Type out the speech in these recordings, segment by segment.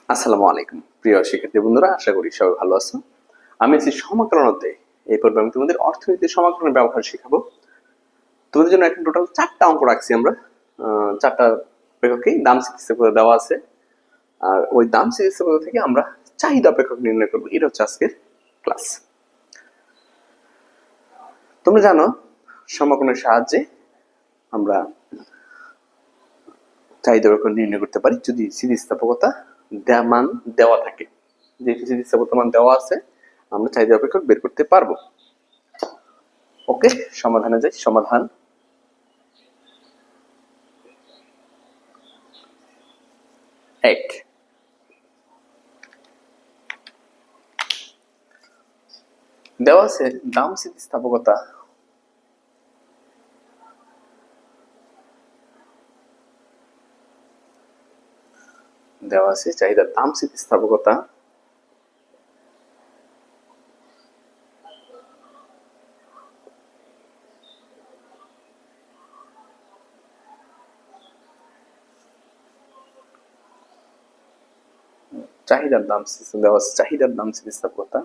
আসসালামু আলাইকুম প্রিয় শিক্ষার্থী বন্ধুরা, আশা করি সবাই ভালো আছো। আমি আছি সমাকলন অধ্যায়ে। এই পর্বে আমি তোমাদের অর্থনীতির সমাকলনের ব্যবহার শেখাবো। তোমাদের জন্য এখন টোটাল 4টা অঙ্ক রাখছি আমরা। 4টা অপেক্ষকেই দাম স্থিতিস্থাপকতা দেওয়া আছে, আর ওই দাম স্থিতিস্থাপকতা থেকে আমরা চাহিদা অপেক্ষক নির্ণয় করবো। এটা হচ্ছে আজকের ক্লাস। তোমরা জানো সমাকলনের সাহায্যে আমরা চাহিদা অপেক্ষক নির্ণয় করতে পারি যদি স্থিতিস্থাপকতা মান দেওয়া থাকে। যেহেতু স্থিতিস্থাপকতা মান দেওয়া আছে, আমরা চাহিদা অপেক্ষক বের করতে পারবো। ওকে, সমাধানে যাই। সমাধান এক। দেওয়া আছে দাম স্থিতিস্থাপকতা দেওয়া আছে চাহিদার দাম স্থিতিস্থাপকতা চাহিদার দাম দেওয়া আছে চাহিদার দাম স্থিতিস্থাপকতা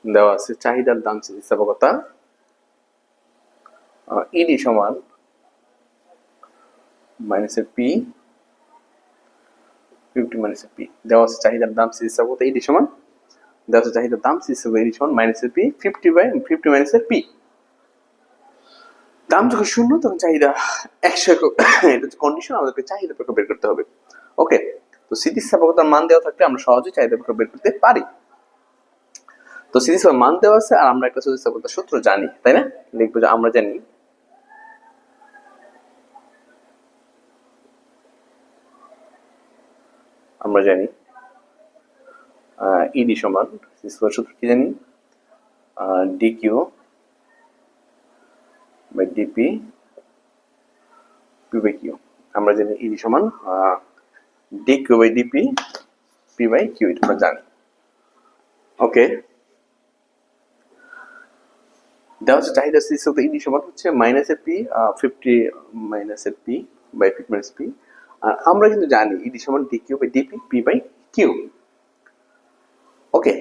দেওয়া আছে চাহিদার দাম স্থিতিস্থাপকতা ইডি সমান মাইনাসের পি 50 মাইনাসের পি। দেওয়া আছে চাহিদার দাম স্থিতিস্থাপকতা ইডি সমান, দেওয়া আছে চাহিদার দাম স্থিতিস্থাপকতা ইডি সমান মাইনাসের পি 50 মাইনাসের পি। দাম যখন শূন্য তখন চাহিদা 100 একক। এটা হচ্ছে কন্ডিশন, আমাদেরকে চাহিদা অপেক্ষক বের করতে হবে। ওকে, তো স্থিতিস্থাপকতার মান দেওয়া থাকলে আমরা সহজে চাহিদা অপেক্ষক বের করতে পারি। তো স্থিতিস্থাপকতার মান দেওয়া আছে আর আমরা একটা স্থিতিস্থাপকতার সূত্র জানি, তাই না? লিখবো যে আমরা জানি ইডি সমান সূত্র কি জানি, D Q by DP P by Q. আমরা জানি ইডি সমান DQ by DP P by Q, এটা আমরা জানি। ওকে, দেওয়া হচ্ছে চাহিদা স্থিতিস্থাপকতা ইডি সমান হচ্ছে মাইনাসের পি 50 মাইনাসের পি বাই 50 মাইনাস পি। আর আমরা কিন্তু জানি ইডি সমান DQ by DP P by Q. Okay,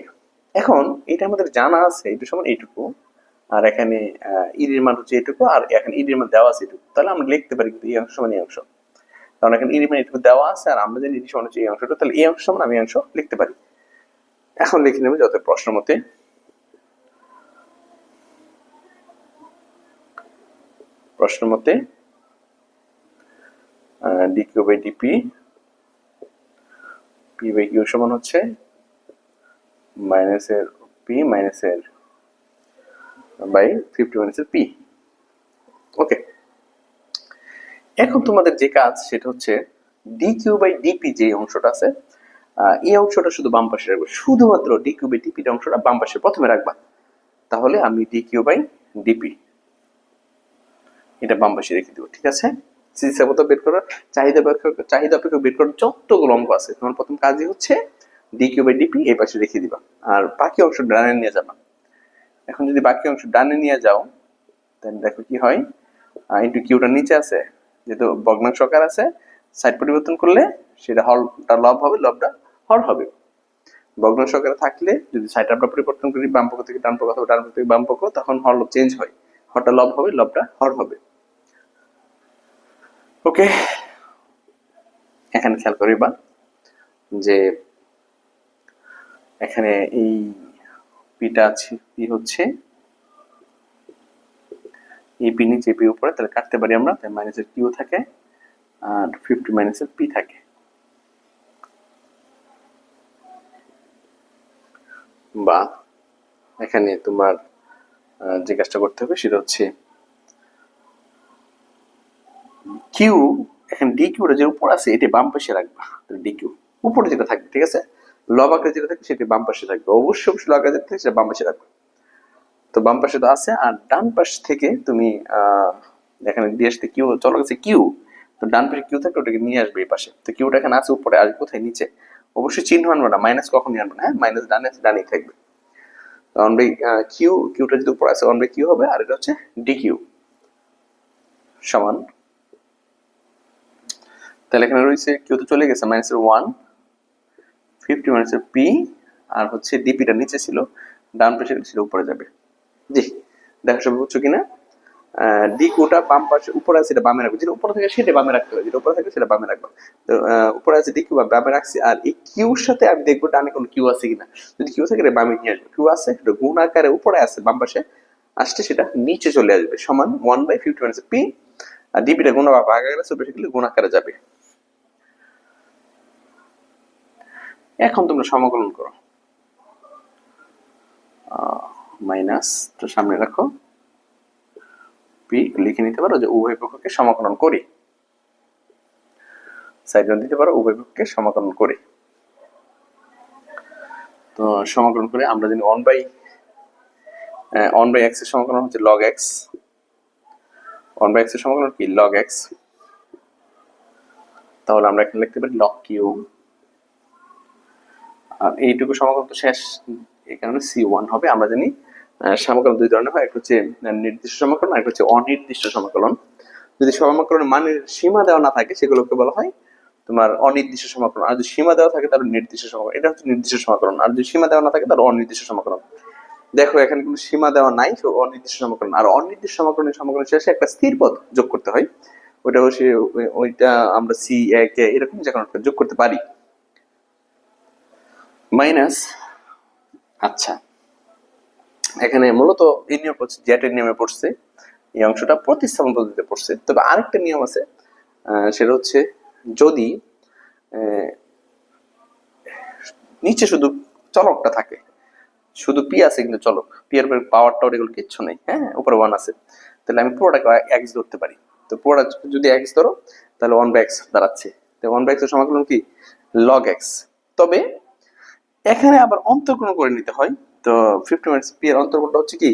এখন এটা আমাদের জানা আছে, এটা সমান এইটুকু, আর এখানে ইডির মান হচ্ছে এইটুকু, আর এখানে ইডির মান দেওয়া আছে এইটুকু। তাহলে আমরা লিখতে পারি এই অংশ সমান এই অংশ, কারণ এখানে ইডির মান এইটুকু দেওয়া আছে আর আমরা জানি ইডি সমান হচ্ছে এই অংশটা। তাহলে এই অংশ সমান আমি অংশ লিখতে পারি। এখন লিখে নেব যত প্রশ্ন মতে। প্রশ্ন মতে D Q by DP P by Q সমান হচ্ছে মাইনাসের পি মাইনাসের বাই 50 মাইনাসের পি। ওকে, এখন তোমাদের যে কাজ সেটা হচ্ছে ডিকিউ বাই ডিপি যে অংশটা আছে, এই অংশটা শুধু বাম পাশে রাখবো। শুধুমাত্র ডিকিউ বাই ডিপি অংশটা বাম পাশে প্রথমে রাখবা। তাহলে আমি ডিকিউ বাই ডিপি এটা বাম পাশে রেখে দেবো, ঠিক আছে? স্থিতিস্থাপকতা বের করার চাহিদা অপেক্ষক বের করার যতগুলো অঙ্ক আছে, তোমার প্রথম কাজই হচ্ছে ডিকিউ বাই ডিপি এই পাশে রেখে দিবা, আর বাকি অংশ ডানে নিয়ে যাবা। এখন যদি বাকি অংশ ডানে নিয়ে যাও, তাহলে দেখো কি হয়, ইন্টু কিউটা নিচে আছে, যেহেতু ভগ্নাংশ আকার আছে, সাইড পরিবর্তন করলে সেটা হরটা লব হবে, লবটা হর হবে। ভগ্নাংশ আকারে থাকলে যদি সাইড আমরা পরিবর্তন করি, বাম পক্ষ থেকে ডান পক্ষ অথবা ডান পক্ষ থেকে বাম পক্ষ, তখন হর চেঞ্জ হয়, হরটা লব হবে, লবটা হর হবে। ওকে, এখানে খেয়াল করিবা যে এখানে এই পিটা আছে, পি হচ্ছে এই পি নিচে পি উপরে, তাহলে কাটতে পারি আমরা, তাই মাইনাসের কিউ থাকে আর 50 মাইনাসের পি থাকে। বা এখানে তোমার যে কাজটা করতে হবে সেটা হচ্ছে কিউ, এখানে ডি কিউটা যে উপর আছে এটা বাম পাশে রাখবা। ডি কিউ উপরে যেটা থাকবে, ঠিক আছে, লব আকারে যেটা থাকবে সেটা বাম পাশে থাকবে, অবশ্যই লব আকারে যেটা থাকবে সেটা বাম পাশে রাখবে। তো বাম পাশে তো আছে, আর ডান পাশ থেকে তুমি এখানে দিয়ে আসতে কিউ চলে গেছে কিউ, তো ডান পাশে কিউ থাকে ওটাকে নিয়ে আসবে এই পাশে। তো কিউটা এখানে আছে উপরে, আর কোথায় নিচে, অবশ্যই চিহ্ন আনবো না, মাইনাস কখনই আনবো না, হ্যাঁ মাইনাস ডানেই থাকবে। ওয়ান বাই কিউটা যদি উপরে আছে ওয়ান বাই কিউ হবে, আর এটা হচ্ছে ডি কিউ সমান, তাহলে এখানে রয়েছে কিউ তো চলে গেছে মাইনাসের 1 50 মাইনাসের পি, আর হচ্ছে ডিপিটা নিচে ছিল, ডান পাশে ছিল উপরে যাবে। জি দেখো সব বুঝছো কিনা? ডি কিউটা বাম পাশে উপরে আছে, এটা বামে রাখবে, যেটা উপরে থাকে সেটা বামে রাখতে হবে, যেটা উপরে থাকে সেটা বামে রাখবো। তো উপরে আছে ডি কিউ, বামে রাখছি, আর এই কিউর সাথে আমি দেখবো ডানে কোনো কিউ আছে কিনা, যদি কিউ থাকে এটা বামে নিয়ে আসবো, কিউ আছে এটা গুণ আকারে উপরে আছে বাম পাশে আসছে, সেটা নিচে চলে আসবে সমান 1/50 মাইনাস পি, আর ডিপিটা গুণ বা ভাগ আকারে আছে সেগুলো গুণ আকারে যাবে। এখন তোমরা সমাকলন করো, মাইনাস তো সামনে রাখো, পি লিখে নিতে পারো যে উভয় পক্ষকে সমাকলন করি, সাইড দিতে পারো উভয় পক্ষকে সমাকলন করি। তো সমাকলন করে আমরা জানি 1/x এর সমাকলন হচ্ছে log x, 1/x এর সমাকলন কি log x, তাহলে আমরা এখানে লিখতে পারি log q, আর এইটুকু সমাকলন তো শেষ, এই কারণে c1 হবে। আমরা জানি সমাকলন দুই ধরনের হয়, একটা হচ্ছে নির্দিষ্ট সমাকলন আর একটা হচ্ছে অনির্দিষ্ট সমাকলন। যদি সমাকলনের মানের সীমা দেওয়া না থাকে সেগুলোকে বলা হয় তোমার অনির্দিষ্ট সমাকলন, আর যদি সীমা দেওয়া থাকে তাহলে নির্দিষ্ট সমাকলন, এটা হচ্ছে নির্দিষ্ট সমাকলন, আর যদি সীমা দেওয়া না থাকে তাহলে অনির্দিষ্ট সমাকলন। দেখো এখানে কোনো সীমা দেওয়া নাই, তো অনির্দিষ্ট সমাকলন। আর অনির্দিষ্ট সমাকলনের শেষে একটা স্থির পদ যোগ করতে হয়, ওইটা হচ্ছে ওইটা আমরা সি একে এরকম যে কোনো একটা যোগ করতে পারি। মাইনাস, আচ্ছা এখানে মূলত এই নিয়ম পড়ছে, জেটের নিয়মে পড়ছে, এই অংশটা প্রতিস্থাপন পদ্ধতিতে পড়ছে। তবে আরেকটা নিয়ম আছে, সেটা হচ্ছে যদি নিচে শুধু চলকটা থাকে, শুধু পি আছে কিন্তু চলক, পি এর পাওয়ার টাওয়ার এগুলো কিচ্ছু নেই, হ্যাঁ উপরে 1 আছে, তাহলে আমি পুরোটাকে এক্স ধরতে পারি। তো পুরোটা যদি এক্স ধরো তাহলে 1/x দাঁড়াচ্ছে, তো 1/x এর সমাকলন কি log x। তবে এখানে আবার অন্তর্গ্রহণ করে নিতে হয়, তো 50 মাইনাস পি এর অন্তর্গণটা হচ্ছে কি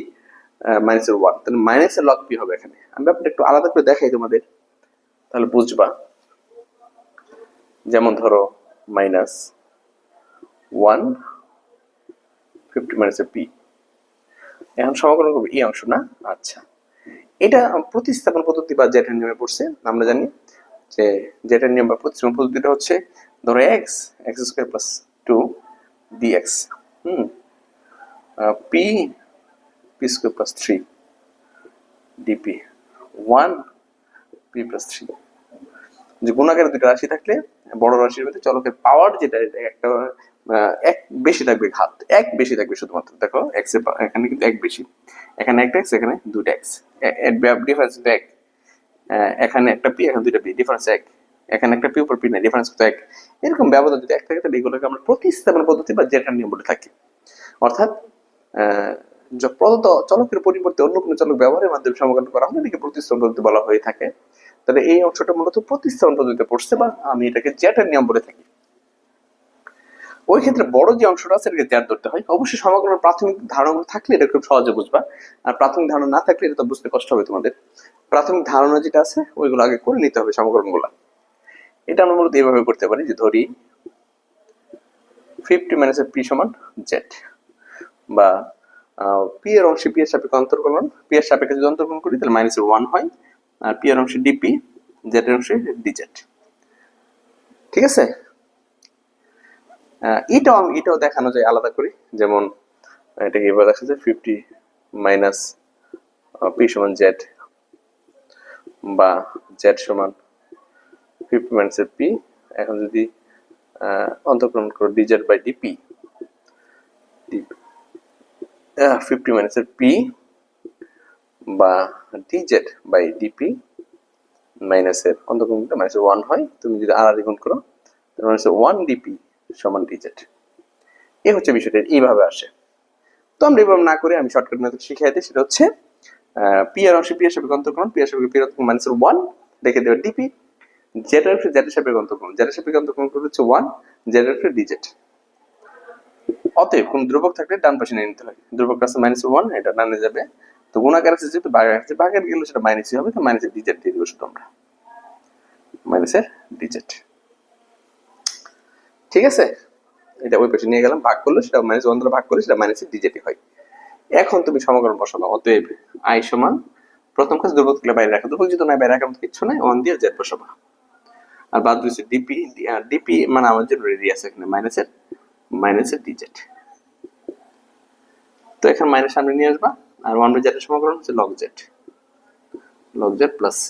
মাইনাসের 1, তাহলে মাইনাসের log p হবে এখানে। আমি ব্যাপারটা একটু আলাদা করে দেখাই তোমাদের, তাহলে বুঝবা। যেমন ধরো মাইনাস 1/50 মাইনাসের পি, এখন সমাকলন করবো এই অংশ না। আচ্ছা এটা প্রতিস্থাপন পদ্ধতি বা জেটের নিয়মে পড়ছে, আমরা জানি যে জেটের নিয়ম বা প্রতিস্থাপন পদ্ধতিটা হচ্ছে ধরো x square plus 2 dx, P square plus 3 dp 1 p plus 3। যে গুণাকারে দুটো রাশি থাকলে বড় রাশির মধ্যে চলকের পাওয়ার যেটা একটা এক বেশি থাকবে, ঘাত এক বেশি থাকবে শুধুমাত্র। দেখো এক্স এর এখানে কিন্তু এক বেশি, এখানে একটা এক্স এখানে দুইটা এক্স, ডিফারেন্স কিন্তু এক, এখানে একটা পি এখানে দুইটা পি, ডিফারেন্স এক, এখানে একটা পি উপর পি নাই, ডিফারেন্স কিন্তু এক। এরকম ব্যবধান যদি এক থাকে তাহলে এগুলোকে আমরা প্রতিস্থাপন পদ্ধতি বা জেটার নিয়ম বলে থাকি। অর্থাৎ প্রদত্ত চলকের পরিবর্তে অন্য কোনো চলক ব্যবহারের মাধ্যমে সমাকলন করা হয়, এটাকে প্রতিস্থাপন পদ্ধতি বলা হয়ে থাকে। তাহলে এই অংশটা মূলত প্রতিস্থাপন পদ্ধতিতে পড়ছে, বা আমি এটাকে জেটার নিয়ম বলে থাকি। ওই ক্ষেত্রে বড় যে অংশটা আছে এটাকে জ্যাট ধরতে হয়। অবশ্যই সমাকলনের প্রাথমিক ধারণা থাকলে এটা খুব সহজে বুঝবা, আর প্রাথমিক ধারণা না থাকলে এটা তো বুঝতে কষ্ট হবে তোমাদের। প্রাথমিক ধারণা যেটা আছে ওইগুলো আগে করে নিতে হবে সমাকলন গুলা। এটা আমরা মূলত এইভাবে করতে পারি, যে ধরি 50 মাইনাস পি সমান জেড, বা পি এর অংশে পি এর সাপেক্ষে অন্তর্কলন, পি এর সাপেক্ষে যদি অন্তর্কলন করি তাহলে মাইনাস 1 হয়, আর পি এর অংশে ডিপি, জেড এর অংশে ডিজেড। ঠিক আছে, এটাও দেখানো যায় আলাদা করে, যেমন এটাকে এবার দেখা যায় 50 মাইনাস পি সমান জেড, বা জেড সমান 50 মাইনাস পি। এখন যদি অন্তর্কলন করো D Z by D P, 50 minus P বা ডিজেড বাই ডিপি মাইনাসের অন্তর্কলন করলে মাইনাস 1 হয়। তুমি যদি আর গুণ করো তাহলে মাইনাস 1 ডিপি সমান ডিজেড। এই হচ্ছে বিষয়টা, এইভাবে আসে। তো আমরা এইভাবে না করে আমি শর্টকাট মেথড শিখিয়ে দিই, সেটা হচ্ছে পি এর অংশে পি এর সাপেক্ষে অন্তর্কলন, পি এর সাপেক্ষে পি এর মাইনাস 1 লিখে দেবে ডিপি, জেড এর অংশে জেড এর সাপেক্ষে অন্তর্কলন, জেড এর সাপেক্ষে অন্তর্কলন করলে হচ্ছে 1, জেড এর অংশে ডিজেড। অতএব কোন ধ্রুবক থাকলে ডান পাশে নিয়ে নিতে হয়, ধ্রুবক আছে মাইনাস 1, এটা ডানে যাবে। তো গুণাকার আছে যেহেতু ভাগ আছে, ভাগের গেলে সেটা মাইনাসই হবে, তো মাইনাসের ডিজেড দিয়ে দিব শুধু আমরা, মাইনাসের ডিজেড। ঠিক আছে। এটা ওই পাশে নিয়ে গেলাম, ভাগ করলে সেটা -1 দ্বারা ভাগ করলে সেটা -dz হয়। এখন তুমি সমীকরণ বসাবো, অতএব i সমান, প্রথম কাজ ধ্রুবক তুলে বাইরে রাখা, ধ্রুবক যেহেতু নাই বাইরে রাখার মতো কিচ্ছু নাই, 1 দিয়ে z বসাবো। আর বাদ দিয়েছে ডিপি, ডিপি মানে আমার জন্য রেডি আছে এখানে মাইনাসের dz। তো এখানে মাইনাস সামনে নিয়ে আসবা, আর 1/z এর সমীকরণ হচ্ছে log z plus c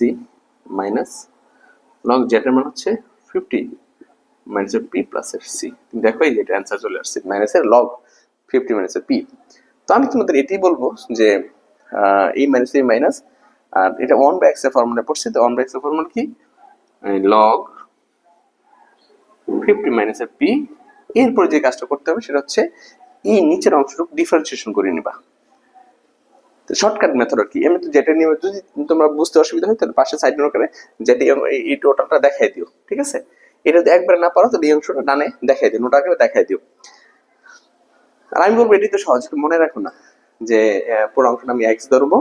minus log z এর মান হচ্ছে 50 মাইনাসের p প্লাস এর c। তুমি দেখো এই যে এটা অ্যান্সার চলে আসছে, মাইনাসের log 50 মাইনাসের p। তো আমি তোমাদের এটাই বলবো যে এই মাইনাস এই মাইনাস, আর এটা 1/x এর ফর্মুলা পড়ছে, তো 1/x এর ফর্মুলা কি, log 50 মাইনাসের p। এরপর যে কাজটা করতে হবে সেটা হচ্ছে এই নিচের অংশটুকু ডিফারেন্সিয়েশন করে নিবা। শর্টকাট মেথড আর কি, এমনি তো যেটা নিয়ে যদি তোমরা বুঝতে অসুবিধা হয় তাহলে পাশে সাইড নোট করে যেটা এই টোটালটা দেখাই দিও, ঠিক আছে। এটা যদি একবারে না পারো তাহলে এই অংশটা ডানে দেখাই দিও, নোট আকারে দেখাই দিও। আর আমি বলবো এটি তো সহজ, মনে রাখো না যে পুরো অংশটা আমি x ধরবো,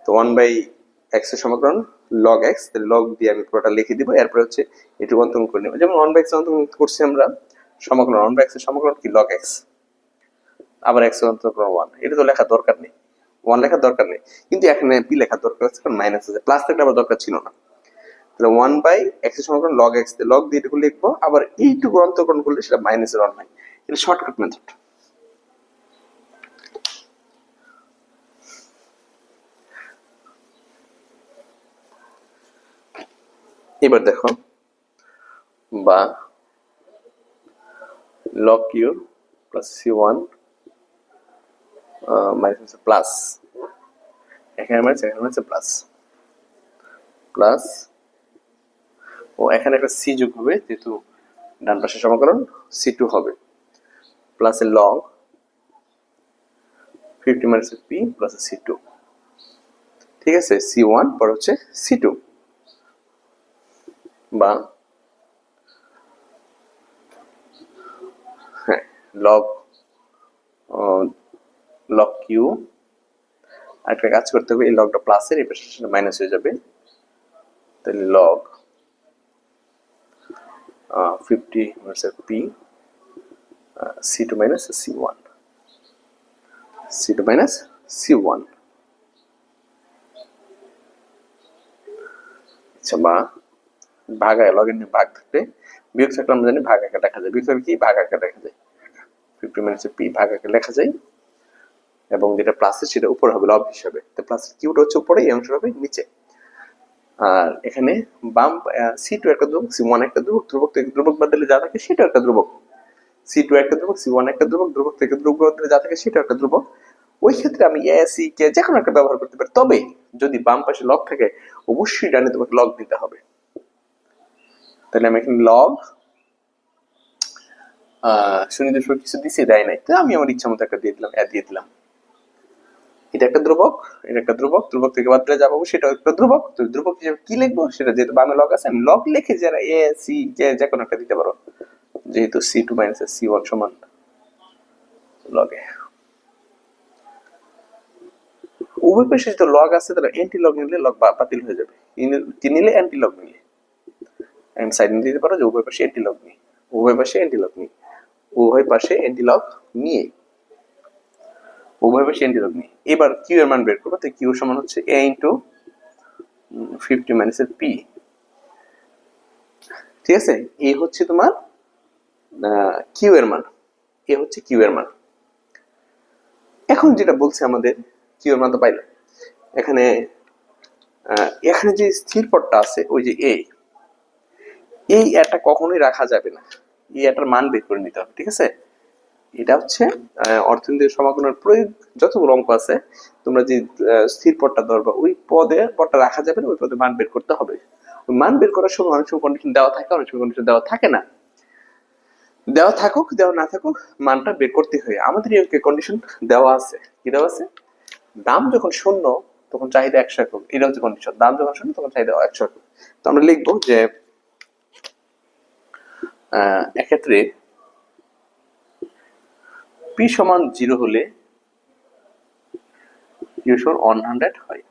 তো 1/x এর সমীকরণ log x, তাহলে log দিয়ে আমি পুরোটা লিখে দিব, এরপর হচ্ছে এটুকু অন্তরণ করে নেব। যেমন 1/x অন্তরণ করছি আমরা, সমীকরণ 1/x এর সমীকরণ কি log x, আবার x অন্তরণ 1, এটা তো লেখার দরকার নেই, 1 লেখার দরকার নেই, কিন্তু এখানে p লেখার দরকার আছে কারণ মাইনাস আছে, প্লাস থাকলে আবার দরকার ছিল না। তাহলে 1/x এর সমীকরণ log x, log দিয়ে এটুকু লিখবো, আবার এইটুকু অন্তরণ করলে সেটা মাইনাসের 1 হয়। এটা শর্টকাট মেথড। এবার দেখো, বা log q plus c1 minus plus, এখানে মাইনাস প্লাস প্লাস, ও এখানে একটা c যোগ হবে যেহেতু ডান পাশের সমীকরণ, c2 হবে প্লাস এর log 50 minus p plus c2, ঠিক আছে। c1 পর হচ্ছে c2, বা হ্যাঁ log q, আরেকটা কাজ করতে হবে, এই লগটা প্লাসের এই পাশে মাইনাস হয়ে যাবে, তাহলে log 50 minus p c2 minus c1, c2 minus c1। আচ্ছা, বা ভাগায় লগের ভাগ থাকলে, বিয়োগ থাকলে আমরা জানি ভাগ আকারে লেখা যায়, বিয়োগ থাকলে কি ভাগ আকারে লেখা যায়, 50 মাইনাস p ভাগ আকারে লেখা যায়, এবং যেটা প্লাসের সেটা উপরে হবে লব হিসাবে, তো প্লাস কিউটা হচ্ছে উপরে, এই অংশটা হবে নিচে। আর এখানে বাম c2 একটা ধ্রুবক, c1 একটা ধ্রুবক, ধ্রুবক থেকে ধ্রুবক বাদ দিলে যা থাকে সেটা একটা ধ্রুবক, c2 একটা ধ্রুবক, c1 একটা ধ্রুবক, ধ্রুবক থেকে ধ্রুবক বাদ দিলে যা থাকে সেটা একটা ধ্রুবক। ওই ক্ষেত্রে আমি a c কে যে কোনো একটা ব্যবহার করতে পারি, তবে যদি বাম পাশে লগ থাকে অবশ্যই ডানে তোমাকে লগ দিতে হবে। তাহলে আমি এখানে লগ সুনির্দিষ্ট কিছু দিছি দেয় নাই, তো আমি আমার ইচ্ছা মতো একটা দিয়ে দিলাম, এটা একটা ধ্রুবক, এটা একটা ধ্রুবক, ধ্রুবক থেকে বাদ দিলে যাবো সেটা একটা ধ্রুবক, তো ধ্রুবক হিসেবে কি লিখবো সেটা যেহেতু বামে লগ আছে আমি লগ লিখে যারা a c যে কোনো একটা দিতে পারো, যেহেতু c2 মাইনাস c1 সমান লগ এ। উভয় পাশে যদি লগ আছে তাহলে অ্যান্টি লগ নিলে লগ বাতিল হয়ে যাবে, কি নিলে অ্যান্টি লগ নিলে, এন্ড সাইড নিয়ে দিতে পারো যে উভয় পাশে অ্যান্টি লগ নিয়ে, উভয় পাশে অ্যান্টি লগ নিয়ে, উভয় পাশে অ্যান্টি লগ নিয়ে, উভয় পাশে অ্যান্টি লগ নিয়ে। এবার কিউ এর মান বের করবো, তো কিউ সমান হচ্ছে a ইনটু 50 মাইনাস p, ঠিক আছে। এ হচ্ছে তোমার কিউ এর মান, এ হচ্ছে কিউ এর মান। এখন যেটা বলছে আমাদের কিউ এর মান তো পাইলাম, এখানে এখানে যে স্থির পদটা আছে ওই যে এই এটা কখনোই রাখা যাবে না, এই এটার মান বের করে নিতে হবে, ঠিক আছে। এটা হচ্ছে অর্থনীতির সমাকলনের প্রয়োগ, যতগুলো অঙ্ক আছে তোমরা যে স্থির পদটা ধরবা ওই পদটা রাখা যাবে না, ওই পদে মান বের করতে হবে। ওই মান বের করার সময় অনেক সময় কন্ডিশন দেওয়া থাকে, অনেক সময় কন্ডিশন দেওয়া থাকে না, দেওয়া থাকুক দেওয়া না থাকুক মানটা বের করতে হয়। আমাদের এই কন্ডিশন দেওয়া আছে, কি দেওয়া আছে, দাম যখন শূন্য তখন চাহিদা 100 একক, এটা হচ্ছে কন্ডিশন, দাম যখন শূন্য তখন চাহিদা 100 একক। তো আমরা লিখবো যে এক্ষেত্রে p সমান 0 হলে q সমান 100 হয়,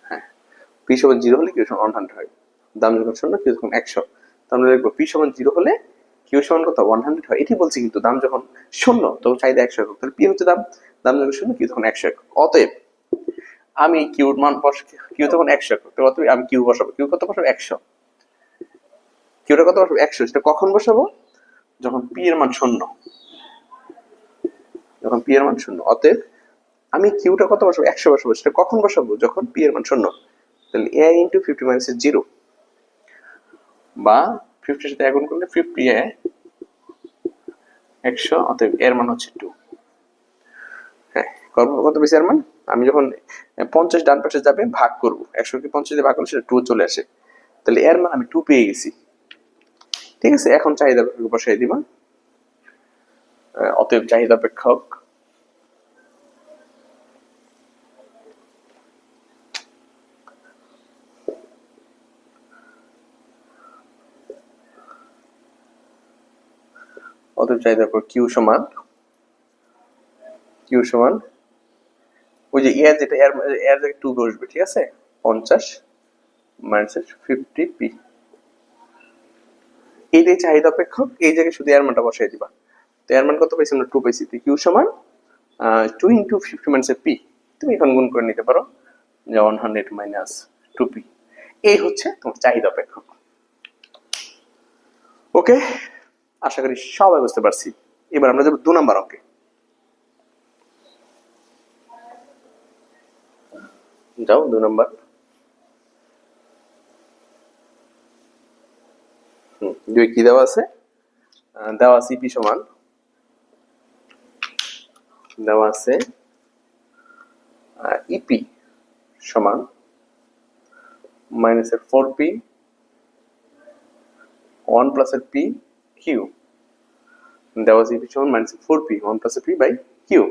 হ্যাঁ p সমান 0 হলে q সমান 100 হয়, দাম যখন শূন্য q সমান 100, তো আমরা লিখবো p সমান 0 হলে q কিউ সমান কত 100 হয়, এটি বলছি। কিন্তু দাম যখন শূন্য তখন চাহিদা 100 একক, তাহলে পি হচ্ছে দাম, দাম যখন শূন্য কিউ তখন 100 একক। অতএব আমি কিউর মান কিউ তখন 100 একক, তো অতএব আমি কিউ বসাবো। কিউ কত বসাবো 100, কিউটা কত বসাবো 100। সেটা কখন বসাবো? যখন পি এর মান শূন্য, যখন পি এর মান শূন্য। অতএব আমি কিউটা কত বসাবো 100 বসাবো। সেটা কখন বসাবো? যখন পি এর মান শূন্য। তাহলে এ ইন্টু 50 মাইনাস 0, বা 50 সাথে গুণ করলে 50 এ 100, অতএব এর মান হচ্ছে 2। হ্যাঁ, কত বেশি এর মান? আমি যখন 50 ডান পাশে যাবে ভাগ করব, 100 কে 50 দিয়ে ভাগ করলে সেটা 2 চলে আসে, তাহলে এর মান আমি 2 পেয়ে গেছি। ঠিক আছে, এখন চাহিদা অপেক্ষক বসাই দিবা। অতএব চাহিদা অপেক্ষক চাহিদা কিউ সমান ওই যে এর যেটা এর জায়গায় 2 বসবে। ঠিক আছে, 50 মাইনাস 50 পি, এই যে চাহিদা অপেক্ষক, এই জায়গায় শুধু এর মানটা বসাই দিবা। তো এর মান কত পাইছি আমরা? 2 পাইছি। তো কিউ সমান 2 ইনটু 50 মাইনাস পি। তুমি এখন গুণ করে নিতে পারো যে 100 মাইনাস 2 পি। এই হচ্ছে তোমার চাহিদা অপেক্ষক। ওকে, আশা করি সবাই বুঝতে পারছি। এবার আমরা যাব 2 নাম্বার অঙ্কে। যাও 2 নাম্বার। দুই কি দেওয়া আছে? দেওয়া আছে পি সমান, দেওয়া আছে ইপি সমান মাইনাস 4পি 1 প্লাস পি কিউ। দেওয়া আছে ইপি সমান মাইনাস 4পি 1 প্লাস পি বাই কিউ।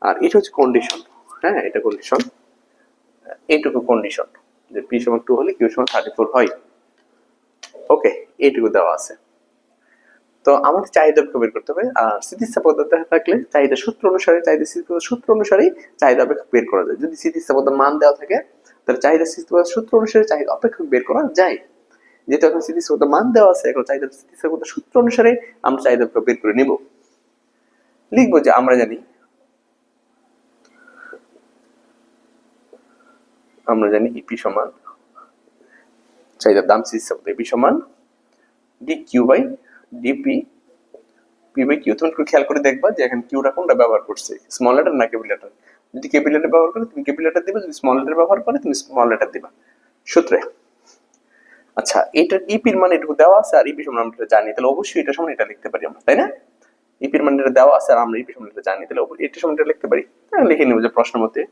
আর এটা হচ্ছে কন্ডিশন। হ্যাঁ, এটা কন্ডিশন, এইটুকু কন্ডিশন যে পি সমান 2 হলে কিউ সমান 34 হয়। ওকে, এইটুকু দেওয়া আছে। তো আমাদের চাহিদা বের করতে হবে। আর স্থিতিস্থাপকতা থাকলে চাহিদা সূত্র অনুসারে, চাহিদা স্থিতিস্থাপকতার সূত্র অনুসারেই চাহিদা অপেক্ষক বের করা যায়। যদি স্থিতিস্থাপকতার মান দেওয়া থাকে তাহলে চাহিদা স্থিতিস্থাপকতার সূত্র অনুসারে চাহিদা অপেক্ষক বের করা যায়। যেহেতু এখন স্থিতিস্থাপকতার মান দেওয়া আছে, এখন চাহিদা স্থিতিস্থাপকতার সূত্র অনুসারে আমরা চাহিদা অপেক্ষক বের করে নিব। লিখবো যে আমরা জানি ইপি সমান চাহিদার দাম স্থিতিস্থাপকতা, ইপি সমান D Q by DP P by Q. তুমি খেয়াল করে দেখবা যে এখন কিউটা কোনটা ব্যবহার করছে, স্মল লেটার না ক্যাপিটাল লেটার। যদি ক্যাপিটাল লেটার ব্যবহার করে তুমি ক্যাপিটাল লেটার দিবা, যদি স্মল লেটার ব্যবহার করে তুমি স্মল লেটার দিবা সূত্রে। আচ্ছা, এটার ইপির মান এটুকু দেওয়া আছে আর ইপি সমান আমরা জানি, তাহলে অবশ্যই এটা সমান এটা লিখতে পারি আমরা, তাই না? ইপির মান এটা দেওয়া আছে আর আমরা ইপি সমান এটা জানি, তাহলে এটা সমান এটা লিখতে পারি। লিখে নেব যে প্রশ্ন মতে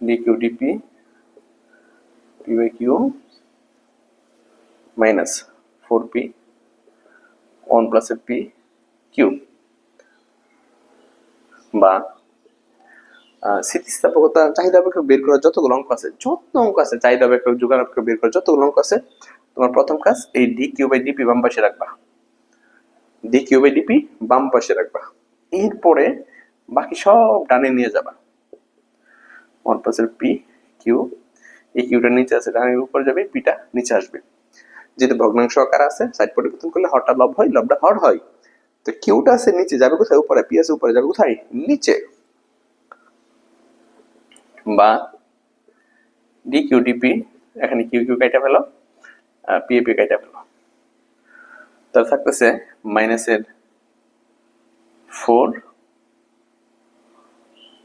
D Q DP P by Q minus 4পি 1 প্লাস পি কিউ, বা স্থিতিস্থাপকতা চাহিদা অপেক্ষক বের করার যতগুলো অঙ্ক আছে, চাহিদা অপেক্ষক যোগান অপেক্ষক বের করার যতগুলো অঙ্ক আছে, তোমার প্রথম কাজ এই ডি কিউ বাই ডিপি বাম পাশে রাখবা, ডি কিউ বাই ডিপি বাম পাশে রাখবা। এরপরে বাকি সব ডানে নিয়ে যাবা। 1 প্লাস পি কিউ, এই কিউটা নিচে আছে, ডানের উপরে যাবে, পিটা নিচে আসবে। যেহেতু ভগ্নাংশ আকার আছে, সাইড পরিবর্তন করলে হরটা লব হয়, লবটা হর হয়। তো কিউটা আছে নিচে, যাবে কোথায়? উপরে। পি আছে উপরে, যাবে কোথায়? নিচে। বা ডি কিউ ডিপি, এখানে কিউ কিউ কাটা ফেলো, পি এ পি কাটা ফেলো, তাহলে থাকতেছে মাইনাসের 4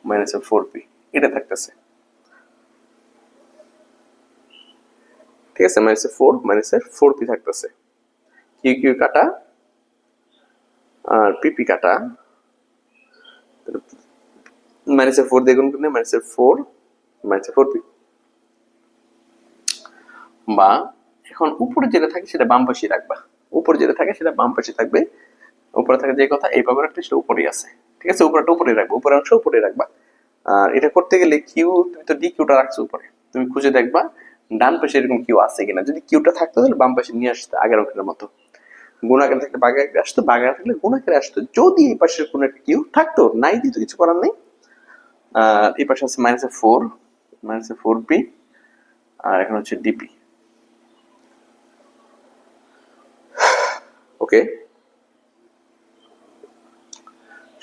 মাইনাসের 4পি, এটা থাকতেছে। ঠিক আছে, মাইনাসের 4 মাইনাসের 4পি থাকতেছে। কিউ কিউ কাটা আর পিপি কাটা, মাইনাসের 4 দিয়ে গুণ করলে মাইনাসের 4 মাইনাসের 4পি। বা এখন উপরে যেটা থাকে সেটা বাম পাশে রাখবা, উপরে যেটা থাকে সেটা বাম পাশে থাকবে। উপরে থাকে যে কথা এই পাবে একটা, সেটা উপরেই আছে। ঠিক আছে, উপরেটা উপরে রাখবা, উপরের অংশ উপরে রাখবা। আর এটা করতে গেলে কিউ, তুমি তো ডি কিউটা রাখছো উপরে, তুমি খুঁজে দেখবা ডান পাশে এরকম কিউ আছে কিনা। যদি কিউটা থাকতো তাহলে বাম পাশে নিয়ে আসতে, আগের অঙ্কের মতো। গুণাকার থাকলে বাগায় আসতো, বাগায় থাকলে গুণাকারে আসতো। যদি এই পাশের কোনো একটা কিউ থাকতো, নাই দিত, কিছু করার নেই। এই পাশে আছে মাইনাসের 4 পি আর এখন হচ্ছে ডিপি। ওকে,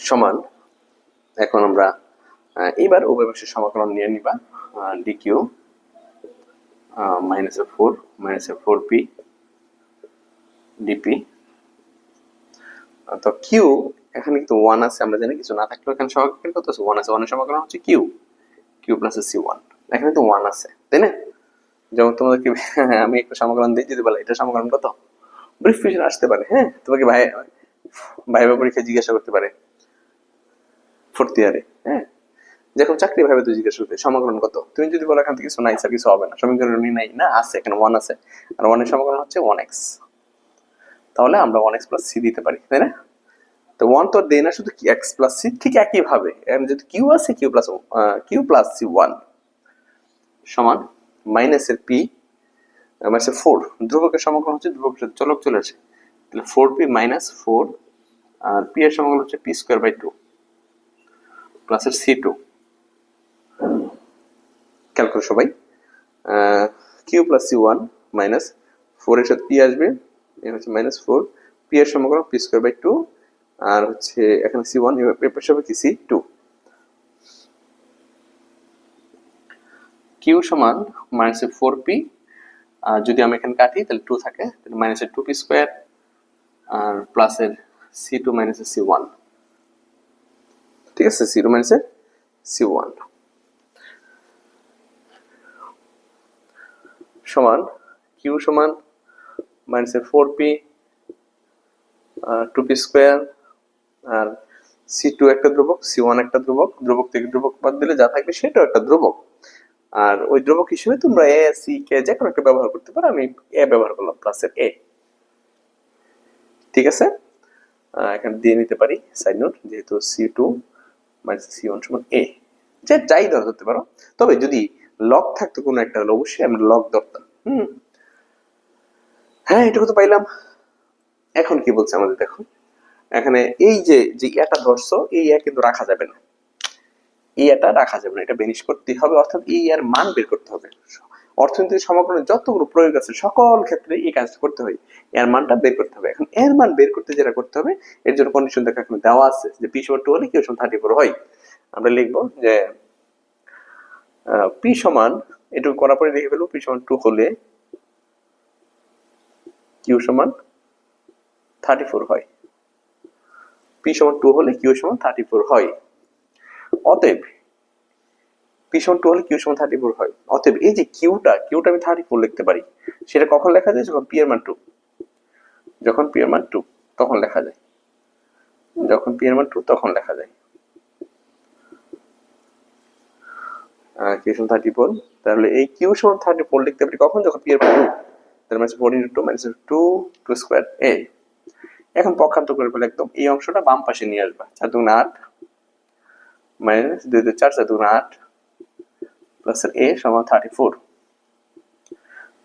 সমান, এখন আমরা এবার উভয় পাশের সমাকলন নিয়ে নিবা। DQ -4 DP. তো কিউ এখানে কিন্তু 1 আছে, আমরা জানি কিছু না থাকলেও এখানে সহগ কত আছে, 1 আছে। 1 এর সমাকলন হচ্ছে কিউ প্লাস c1। এখানে তো 1 আছে, তাই না? যেমন তোমাদেরকে আমি একটা সমাকলন দিই, যদি বলে এটা সমাকলন কত, ব্রিফ কোয়েশ্চেন আসতে পারে। হ্যাঁ, তোমাকে ভাইবা পরীক্ষায় জিজ্ঞাসা করতে পারে ফোর্থ ইয়ারে। হ্যাঁ, যখন চাকরি ভাবে তো জিজ্ঞাসা করতে সমাকলন কত, তুমি যদি বলো এখান থেকে কিছু নাই স্যার, কিছু হবে না, সমীকরণই নাই, না আছে, এখানে 1 আছে, আর 1 এর সমাকলন হচ্ছে 1x। তাহলে আমরা 1x প্লাস সি দিতে পারি, তাই না? তো 1 তো দেয় না, শুধু x প্লাস সি। ঠিক একই ভাবে যদি কিউ আছে, কিউ প্লাস সি 1 সমান মাইনাস এর পি মাইনাস 4, ধ্রুবকের সমাকলন হচ্ছে ধ্রুবকের সাথে চলক চলে আসে, তাহলে 4p মাইনাস 4, আর পি এর সমাকলন হচ্ছে p স্কয়ার বাই 2 প্লাস এর c2। খেয়াল করো সবাই, কিউ প্লাস c1 মাইনাস 4 এর সাথে p আসবে, এ হচ্ছে মাইনাস 4, পি এর সমাকলন p স্কয়ার বাই 2, আর হচ্ছে এখানে c1, এর পাশে হবে কি c2। কিউ সমান মাইনাস 4p, যদি আমি এখানে কাটি তাহলে 2 থাকে, তাহলে মাইনাস 2p স্কয়ার আর প্লাস এর c2 মাইনাস c1। ঠিক আছে, c2 মাইনাস c1 সমান কিউ সমান মাইনাস 4p 2p স্কয়ার, আর c2 একটা ধ্রুবক, c1 একটা ধ্রুবক, ধ্রুবক থেকে ধ্রুবক বাদ দিলে যা থাকবে সেটাও একটা ধ্রুবক। আর ওই ধ্রুবক হিসেবে তোমরা এ সি কে যে কোনো একটা ব্যবহার করতে পারো, আমি এ ব্যবহার করলাম, প্লাস এর এ। ঠিক আছে, এখানে দিয়ে নিতে পারি সাইড নোট, যেহেতু c2 মাইনাস c1 সমান a, যে যাই ধরতে পারো, তবে যদি লগ থাকতো কোনো একটা, হলে অবশ্যই আমরা লগ ধরতাম। হ্যাঁ, এটুকু তো পাইলাম। এখন কি বলছে আমাদের, দেখো এখানে এই যে এটা ধরছো, এই কিন্তু রাখা যাবে না, এই এটা রাখা যাবে না, এটা বেনিশ করতে হবে, অর্থাৎ এই এর মান বের করতে হবে। অর্থনীতির সমাকলনের যতগুলো প্রয়োগ আছে সকল ক্ষেত্রে এই কাজটা করতে হয়, এর মানটা বের করতে হবে। এখন এর মান বের করতে যেটা করতে হবে, এর জন্য কন্ডিশন দেখো এখানে দেওয়া আছে যে p সমান 2 হলে q সমান 34 হয়। আমরা লিখবো যে p সমান, এটুকু করার পরে লিখে ফেলবো p সমান 2 হলে q সমান 34 হয়। p সমান 2 হলে q সমান 34 হয়। অতএব p সমান 2 হলে q সমান 34 হয়। অতএব এই যে কিউটা আমি 34 লিখতে পারি। সেটা কখন লেখা যায়, যখন p এর মান 2, যখন p এর মান 2 তখন লেখা যায়, যখন p এর মান 2 তখন লেখা যায় q সমান 34। তাহলে এই q সমান 34 লিখতে পারি কখন, যখন p এর মান 2, তার মানে 4 * 2 - 2 2 স্কয়ার a। এখন পক্ষান্তর করে ফেলে, একদম এই অংশটা বাম পাশে নিয়ে আসবা, 4 × 8 মাইনাস 2 × 4 4 × 8 প্লাস a সমান 34।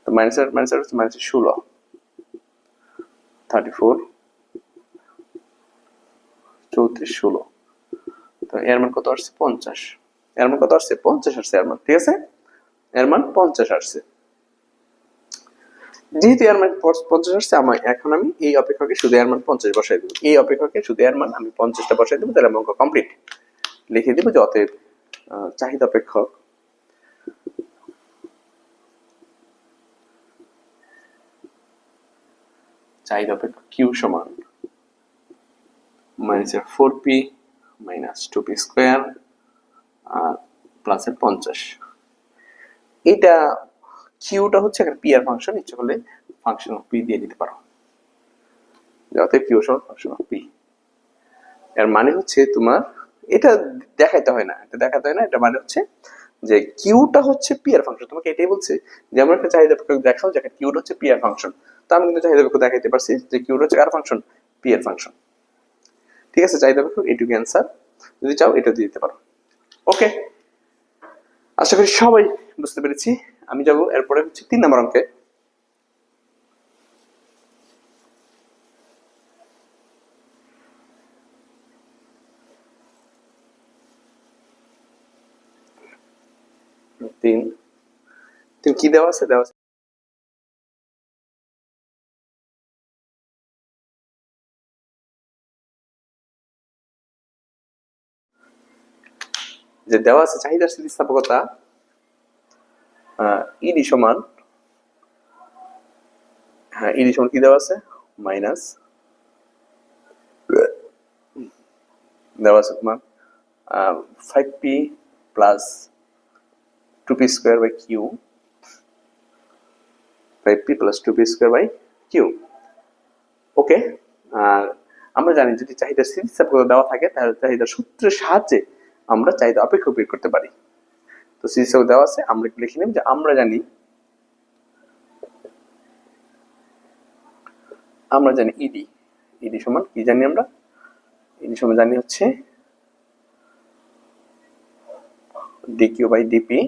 তো মাইনাস মাইনাস মাইনাস 16, 34 34 16, তো এর মান কত আসছে, 50। এর মান কত আসছে, 50 আসছে এর মান। ঠিক আছে, এর মান 50 আসছে। যেহেতু এর মান 50 আসছে, এখন আমি এই অপেক্ষকে শুধু এর মান 50 বসাই দেবো, এই অপেক্ষকে শুধু এর মান আমি 50টা বসাই দেবো, তাহলে অঙ্ক কমপ্লিট। লিখে দেবো যে অতএব চাহিদা অপেক্ষক কিউ সমান -4p - 2p স্কয়ার আর প্লাস এর 50। এটা কিউটা হচ্ছে এখানে পি এর ফাংশন, ইচ্ছে করলে ফাংশন অফ পি দিয়ে দিতে পারো, যাতে কিউ সমান ফাংশন অফ পি। এর মানে হচ্ছে তোমার এটা দেখাইতে হয় না, এটা মানে হচ্ছে যে কিউটা হচ্ছে পি এর ফাংশন। তোমাকে এটাই বলছে যে আমার একটা চাহিদা অপেক্ষক দেখাও যেখানে কিউটা হচ্ছে পি এর ফাংশন। তো আমি কিন্তু চাহিদা অপেক্ষক দেখাইতে পারছি যে কিউটা হচ্ছে কার ফাংশন, পি এর ফাংশন। ঠিক আছে, চাহিদা অপেক্ষক এটুকু অ্যান্সার, যদি চাও এটা দিয়ে দিতে পারো। ওকে, আশা করি সবাই বুঝতে পেরেছি। আমি যাবো এরপরে হচ্ছে 3 নম্বর অঙ্কে। তিন কি দেওয়া আছে? দেওয়া আছে চাহিদার স্থিতিস্থাপকতা ইডি সমান, হ্যাঁ ইডি সমান কি দেওয়া আছে? মাইনাস দেওয়া আছে তোমার 5p plus 2p square by Q, 5p plus 2p square by Q. Okay, আর আমরা জানি যদি চাহিদার স্থিতিস্থাপকতা দেওয়া থাকে তাহলে চাহিদার সূত্রের সাহায্যে আমরা চাহিদা অপেক্ষক বের করতে পারি। তো স্থিতিস্থাপকতা দেওয়া আছে, আমরা একটু লিখে নিব যে আমরা জানি ইডি সমান কি জানি? আমরা ইডি সমান জানি হচ্ছে D Q by DP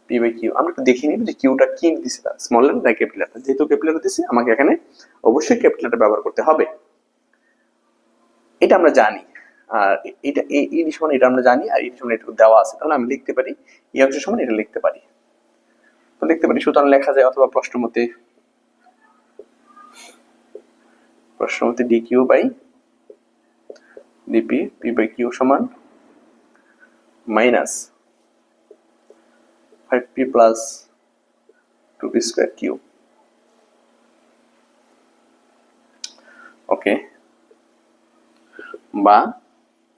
P by Q. আমরা একটু দেখে নিব যে কিউটা কি দিছে, স্মল লেটার না ক্যাপিটাল লেটার। যেহেতু ক্যাপিটাল লেটার দিছে আমাকে এখানে অবশ্যই ক্যাপিটাল লেটার ব্যবহার করতে হবে, এটা আমরা জানি। আর এটা ইডি সমান এটা আমরা জানি, আর ইডি সমান এটা দেওয়া আছে, তাহলে আমি লিখতে পারি এই অংশ সমান এটা লিখতে পারি। তো লিখতে পারি, সুতরাং লেখা যায় অথবা প্রশ্নমতে DQ by DP P by Q সমান minus 5p plus 2p square Q. Okay, বা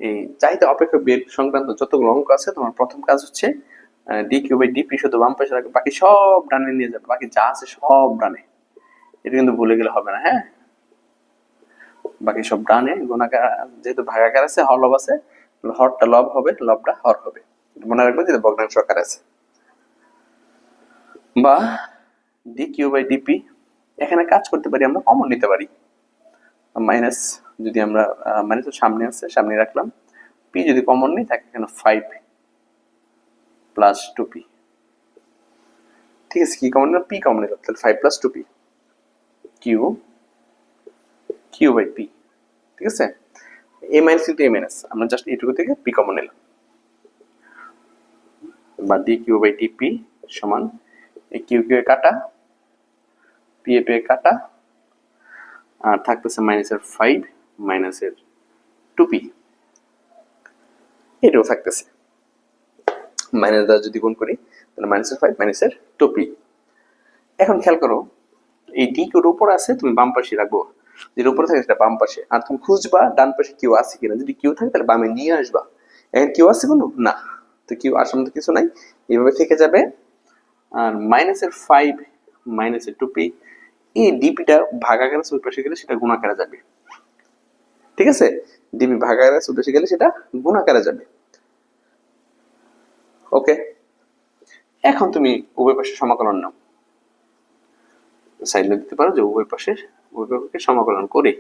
এই চাহিদা অপেক্ষক বের সংক্রান্ত যতগুলো অঙ্ক আছে তোমার প্রথম কাজ হচ্ছে ডিকিউ বাই ডিপি শুধু বাম পাশে রাখবে, বাকি সব ডানে নিয়ে যাবে, বাকি যা আছে সব ডানে। এটা কিন্তু ভুলে গেলে হবে না, হ্যাঁ বাকি সব ডানে। গুণাকার যেহেতু ভাগাকার আছে, হরলব আছে, হরটা লব হবে, লবটা হর হবে, মনে রাখবে যে ভগ্নাংশ আকার আছে। বা ডিকিউ বাই ডিপি এখানে কাজ করতে পারি, আমরা কমন নিতে পারি। মাইনাস যদি আমরা মাইনাস সামনে আছে, সামনে রাখলাম। পি যদি কমন নেই থাকে এখানে 5 প্লাস 2p। ঠিক আছে, কি কমন নিলাম? পি কমন নিলাম, তাহলে 5 plus 2p Q by P. ঠিক আছে, এ মাইনাস কিন্তু এ মাইনাস, আমরা জাস্ট এইটুকু থেকে পি কমন নিলাম। বা ডি কিউ বাই ডিপি সমান এই কিউ কিউ এ কাটা, পি এ পি এ কাটা, আর থাকতেছে মাইনাসের 5 মাইনাসের 2p, এটাও থাকতেছে। মাইনাস দ্বারা যদি গুণ করি তাহলে মাইনাসের 5 মাইনাসের 2p। এখন খেয়াল করো, এই ডি কিউর উপর আছে, তুমি বাম পাশে রাখবো, যেটা উপরে থাকে সেটা বাম পাশে, আর তুমি খুঁজবা ডান পাশে কিউ আছে কিনা। যদি কিউ থাকে তাহলে বামে নিয়ে আসবা। এখন কিউ আছে কোনো না, তো কিউ আসার মতো কিছু নাই, এইভাবে থেকে যাবে। আর মাইনাসের 5 মাইনাসের 2p, এই ডিপিটা ভাগাকারে ওই পাশে গেলে সেটা গুণাকারে যাবে। ঠিক আছে, ডিপি ভাগাকারে ওই পাশে গেলে সেটা গুণাকারে যাবে। ওকে, এখন তুমি উভয় পাশে সমাকলন নাও, সাইড দিতে পারো যে উভয় পক্ষকে সমাকলন করে,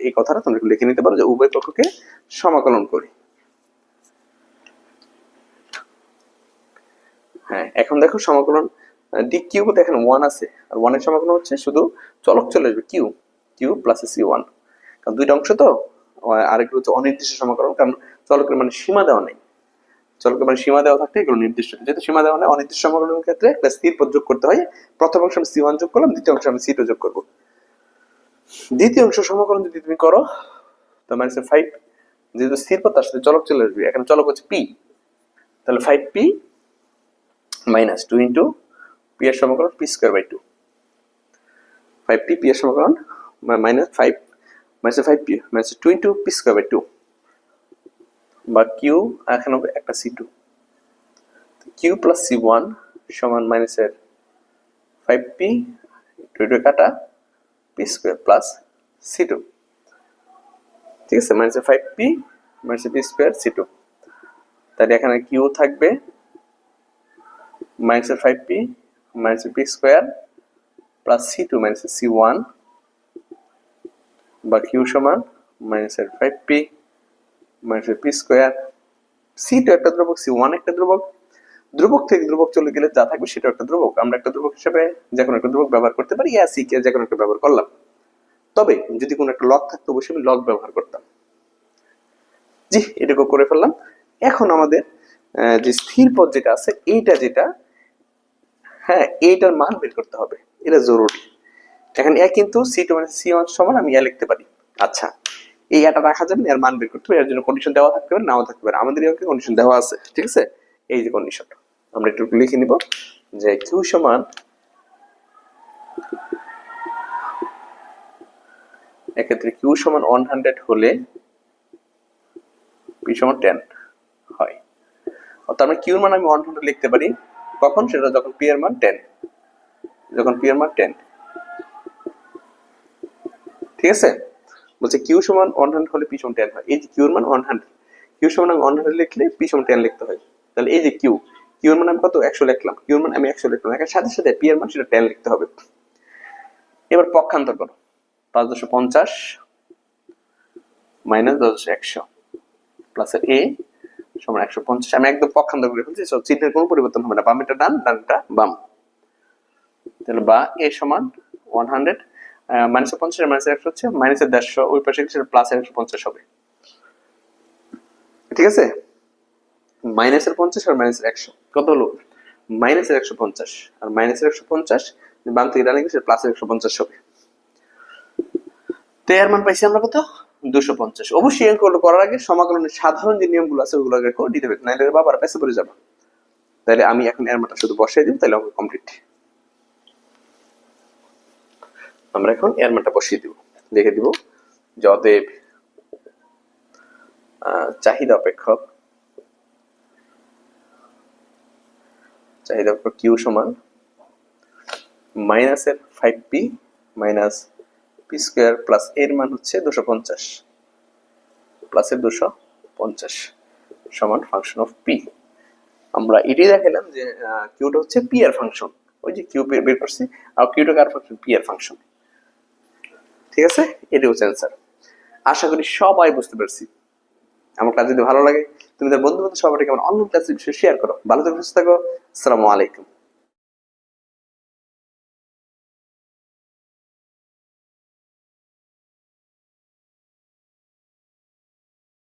এই কথাটা তোমরা লিখে নিতে পারো যে উভয় পক্ষকে সমাকলন করে। হ্যাঁ, এখন দেখো সমাকলন ডি কিউ দেখেন 1 আছে, আর 1 এর সমাকলন হচ্ছে শুধু চলক চলে আসবে কিউ প্লাস c1, কারণ দুইটা অংশ তো। আরেকটা হচ্ছে অনির্দিষ্ট সমাকলন, কারণ চলকের মানে সীমা দেওয়া নেই। চলকের মানে সীমা দেওয়া থাকলে এগুলো নির্দিষ্ট, যেহেতু সীমা দেওয়া নেই অনির্দিষ্ট সমাকলনের ক্ষেত্রে একটা স্থির পদ যোগ করতে হয়। প্রথম অংশ আমি c1 যোগ করলাম, দ্বিতীয় অংশ আমি c2 যোগ করব। দ্বিতীয় অংশ সমাকলন যদি তুমি করো তো মাইনাস 5, যেহেতু স্থির পদ তার সাথে চলক চলে আসবে, এখানে চলক হচ্ছে p, তাহলে 5p মাইনাস 2 ইন্টু পি এর সমাকলন P square by 2, 5p P এর সমাকলন minus 5 minus 5p minus 2 into P square by 2, বা কিউ এখানে হবে একটা c2, কিউ প্লাস c1 সমান মাইনাসের 5p 2 কাটা পি স্কয়ার প্লাস c2। ঠিক আছে, মাইনাসের 5p মাইনাসের পি স্কয়ার c2, তাহলে এখানে কিউ থাকবে মাইনাসের 5p মাইনাসের পি স্কয়ার প্লাস c2 মাইনাসের c1, বা কিউ সমান মাইনাসের 5p মাইনাসের পি স্কয়ার। c2 একটা ধ্রুবক, c1 একটা ধ্রুবক, ধ্রুবক থেকে ধ্রুবক চলে গেলে যা থাকবে সেটা একটা ধ্রুবক। আমরা একটা ধ্রুবক হিসেবে যে কোনো একটা ধ্রুবক ব্যবহার করতে পারি, c কে যে কোনো একটা ব্যবহার করলাম। তবে যদি কোনো একটা লগ থাকতো অবশ্যই আমি লগ ব্যবহার করতাম। জি, এটুকু করে ফেললাম। এখন আমাদের যে স্থির পদ যেটা আছে এইটা যেটা, হ্যাঁ এইটার মান বের করতে হবে, এটা জরুরি। এখন এ কিন্তু C2 - C1 সমান আমি এ লিখতে পারি। আচ্ছা, এই এটা রাখা যাবে, এর মান বের করতে হবে, এর জন্য কন্ডিশন দেওয়া থাকতে পারে, নাও থাকতে পারে, আমাদের এখানে কন্ডিশন দেওয়া আছে, ঠিক আছে। এই যে কন্ডিশন আমরা একটু লিখে নিব যে Q সমান, এক্ষেত্রে Q সমান 100 হলে P সমান 10 হয়। অর্থাৎ আমরা Q এর মান আমি 100 লিখতে পারি, কখন? সেটা যখন P এর মান 10, যখন P এর মান 10, ঠিক আছে। বলছে Q সমান 100 হলে P সমান 10 হয়। এই যে Q এর মান 100, Q সমান আমি 100 লিখলে P সমান 10 লিখতে হয়। তাহলে এই যে Q এর মান আমি কত? 100 লিখলাম, Q এর মান আমি 100 লিখলাম, এর সাথে সাথে P এর মান সেটা 10 লিখতে হবে। এবার পক্ষান্তর করো, 5.50 মাইনাস 10.100 প্লাস A সমান 150। আমি একদম পক্ষান্তর করে ফেলছি, সব চিহ্নের কোনো পরিবর্তন হবে না, বামেরটা ডান, ডানটা বাম। তাহলে বা A সমান 100 মাইনাস 50 মাইনাস 100 হচ্ছে মাইনাসের 150, ওই পাশে সেটা প্লাস 150 হবে, ঠিক আছে। মাইনাসের 50 আর মাইনাসের 100 কত হলো? মাইনাসের 150 আর মাইনাসের 150 বাম থেকে ডানে গেলে প্লাসের 150 হবে। তো এর মান পাইছি আমরা কত? 250। অবশ্যই অঙ্কগুলো করার আগে সমাকলনের সাধারণ যে নিয়মগুলো আছে ওগুলো আগে করে দিতে হবে, নাহলে বাবার পেছে পড়ে যাবে। তাহলে আমি এখন এর মানটা শুধু বসাই দিব, তাহলে অঙ্ক কমপ্লিট। আমরা এখন এর মানটা বসিয়ে দিব, লিখে দিব যে অতএব চাহিদা অপেক্ষক Q সমান মাইনাসের 5p minus P square plus এর মান হচ্ছে 250 প্লাসের 250 সমান ফাংশন অফ পি। আমরা এটাই দেখালাম যে কিউটা হচ্ছে পি এর ফাংশন, ওই যে কিউ বের করছি, আর কিউটা কার ফাংশন? পি এর ফাংশন, ঠিক আছে। এটাই হচ্ছে অ্যান্সার। আশা করি সবাই বুঝতে পারছি। আমার ক্লাস যদি ভালো লাগে তুমি তার বন্ধু বান্ধব সবাইকে আমার অনলাইন ক্লাসের বিষয়ে শেয়ার করো। ভালো থাকো, সুস্থ থাকো, আসসালামু আলাইকুম।